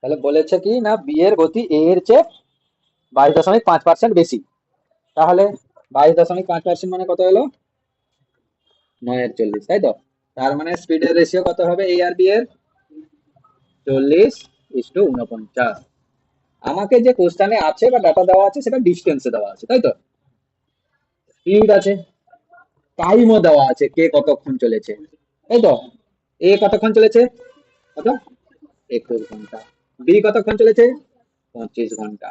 তাহলে বলেছে কি না বি এর গতি এ এর চেয়ে 22.5% বেশি। তাহলে 22.5% মানে কত হলো? 9/40, তাই তো? তার মানে স্পিডের রেশিও কত হবে এ আর বি এর? 40:49। আমাকে যে কোশ্চেনে আছে বা ডাটা দেওয়া আছে সেটা ডিস্টেন্সে দেওয়া আছে, তাই তো? স্পিড আছে, টাইমও দেওয়া আছে, কে কতক্ষণ চলেছে, তাই তো? এ কতক্ষণ চলেছে? কত? 21 ঘন্টা। বি কতক্ষণ চলেছে? 25 ঘন্টা।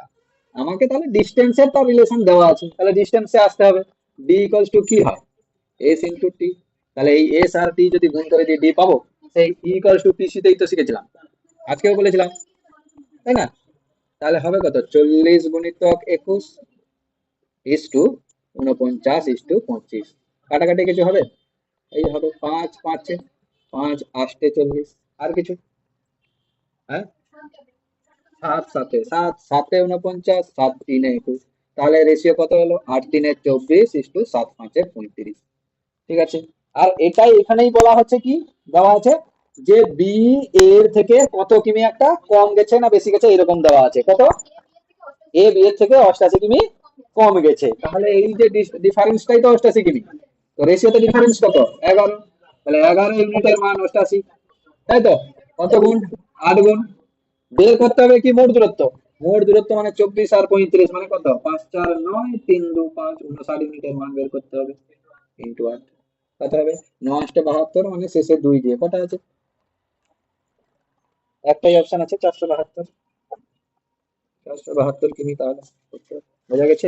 আমাকে তাহলে ডিস্টেন্সের তো রিলেশন দেওয়া আছে, তাহলে ডিস্টেন্সে আসতে হবে। ডি ইকুয়ালস টু কি হয়? S into T. তাহলে এই এস আর টি যদি গুণ করে দিয়ে ডি পাবো, সেই ই ইকুয়ালস টু পিসিতেই তো শিখেছিলাম, আজকেও বলেছিলাম, তাই না? তাহলে হবে কত? 40 গুণিতক 21 ইস টু 49:25। কাটাকাটি কিছু হবে? এই হবে 5 5 5 8 40। আর কিছু? হ্যাঁ, 7 7 7 7 49, 7 3 21। তাহলে রেশিও কত হলো? 8 3 24 ইস টু 7 5 35। ঠিক আছে। আর এটাই এখানেই বলা হচ্ছে কি, দেওয়া আছে যে বি এর থেকে কত কিমি একটা কম গেছে না বেশি গেছে, এরকম দেওয়া আছে। কত? এ বি এর থেকে 88 কিমি কম গেছে। তাহলে এই যে ডিফারেন্সটাই তো 88 কিমি। তো রেশিওতে ডিফারেন্স কত? 11। তাহলে 11 ইউনিটের মান 88, তাই তো? কত গুণ? 8 গুণ। বের করতে হবে কি মোট দূরত্ব। মোট দূরত্ব মানে 24 আর 35 মানে কত? 5 4 9 3 2 5 59 ইউনিটের মান বের করতে হবে। ইন্টু 8 কত হবে? 9 8 72, মানে শেষে 2 দিয়ে কটা আছে? একটাই অপশন আছে, 472। 472 কিমি তাহলে। বোঝা গেছে?